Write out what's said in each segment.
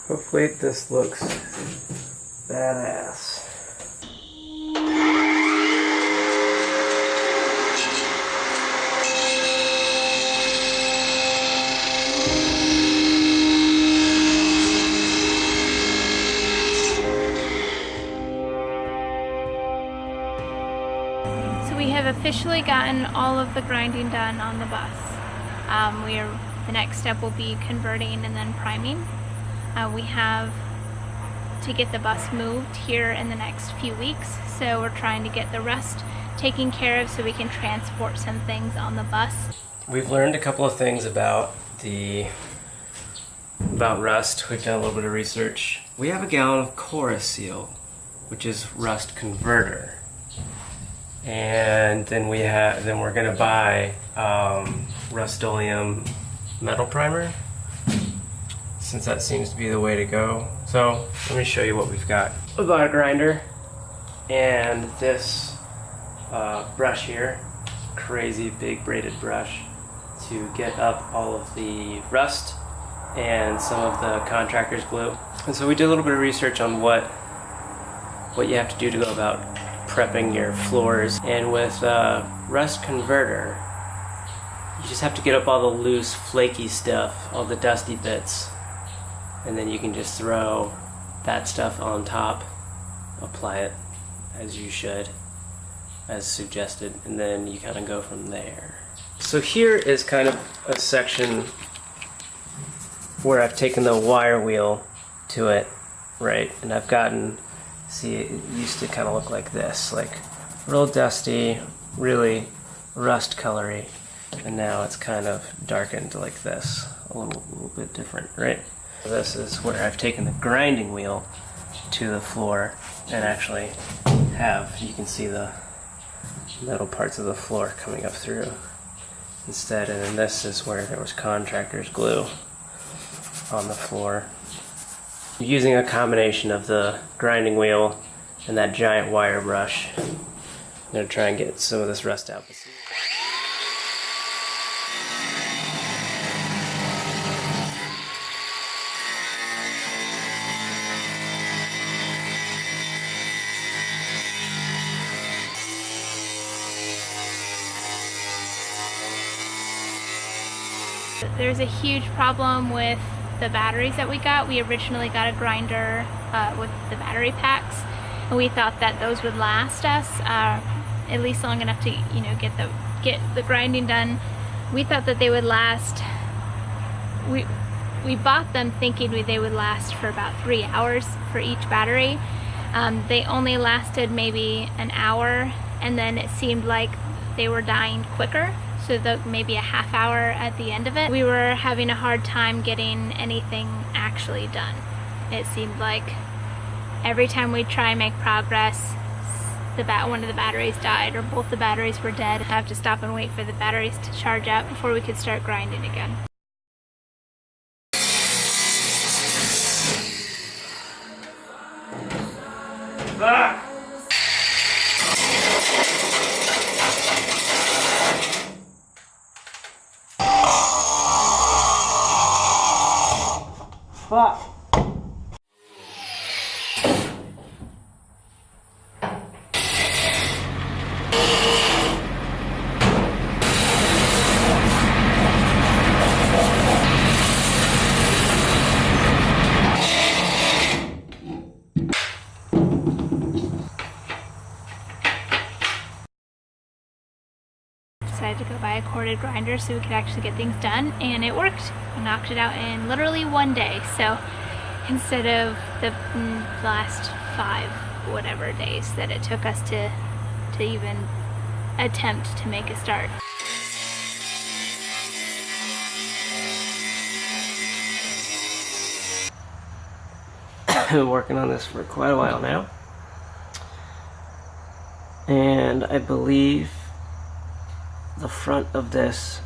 Hopefully this looks badass. So we have officially gotten all of the grinding done on the bus. The next step will be converting and then priming. We have to get the bus moved here in the next few weeks, so we're trying to get the rust taken care of so we can transport some things on the bus. We've learned a couple of things about rust. We've done a little bit of research. We have a gallon of Corroseal, which is rust converter, and then we're gonna buy Rust-Oleum metal primer, since that seems to be the way to go. So let me show you what we've got. We bought a grinder and this brush here, crazy big braided brush, to get up all of the rust and some of the contractor's glue. And so we did a little bit of research on what you have to do to go about prepping your floors. And with rust converter, you just have to get up all the loose, flaky stuff, all the dusty bits, and then you can just throw that stuff on top, apply it as you should, as suggested, and then you kind of go from there. So here is kind of a section where I've taken the wire wheel to it, right, and I've gotten, see, it used to kind of look like this, like real dusty, really rust colory, and now it's kind of darkened like this, a little bit different, right? This is where I've taken the grinding wheel to the floor and actually you can see the metal parts of the floor coming up through instead, and then this is where there was contractor's glue on the floor. Using a combination of the grinding wheel and that giant wire brush, I'm going to try and get some of this rust out. There's a huge problem with the batteries that we got. We originally got a grinder with the battery packs, and we thought that those would last us at least long enough to, you know, get the grinding done. We thought that they would last. We bought them thinking they would last for about 3 hours for each battery. They only lasted maybe an hour, and then it seemed like they were dying quicker. So maybe a half hour at the end of it. We were having a hard time getting anything actually done. It seemed like every time we try and make progress, one of the batteries died, or both the batteries were dead. I'd have to stop and wait for the batteries to charge up before we could start grinding again. Ah! Fuck. Decided to go buy a corded grinder so we could actually get things done, and it worked. I knocked it out in literally one day. So instead of the last 5 whatever days that it took us to even attempt to make a start. I've been working on this for quite a while now, and I believe the front of this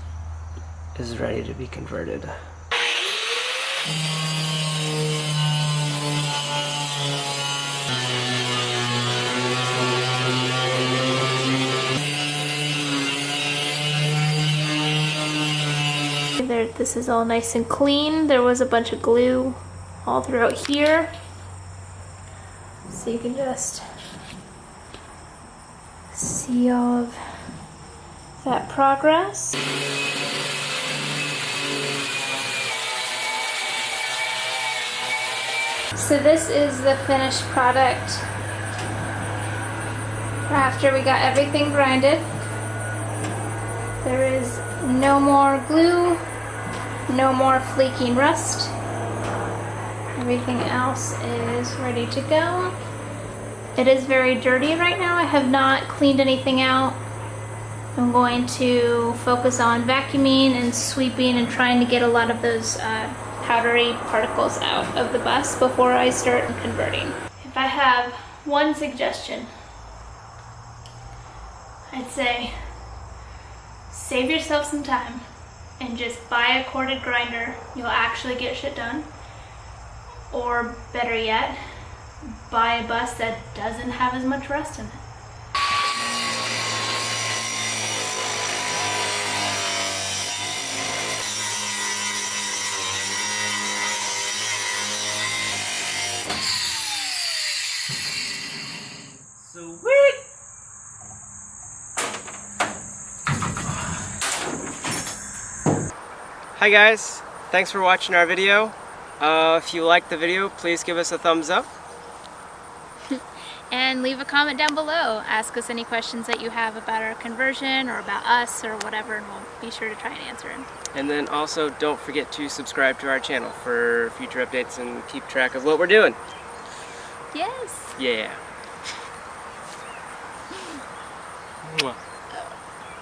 is ready to be converted. This is all nice and clean. There was a bunch of glue all throughout here. So you can just see all of that progress. So this is the finished product after we got everything grinded. There is no more glue, no more flaking rust. Everything else is ready to go. It is very dirty right now. I have not cleaned anything out. I'm going to focus on vacuuming and sweeping and trying to get a lot of those powdery particles out of the bus before I start converting. If I have one suggestion, I'd say save yourself some time and just buy a corded grinder. You'll actually get shit done. Or better yet, buy a bus that doesn't have as much rust in it. Sweet! Hi guys, thanks for watching our video. If you liked the video, please give us a thumbs up. And leave a comment down below. Ask us any questions that you have about our conversion or about us or whatever, and we'll be sure to try and answer them. And then also don't forget to subscribe to our channel for future updates and keep track of what we're doing. Yes. Yeah.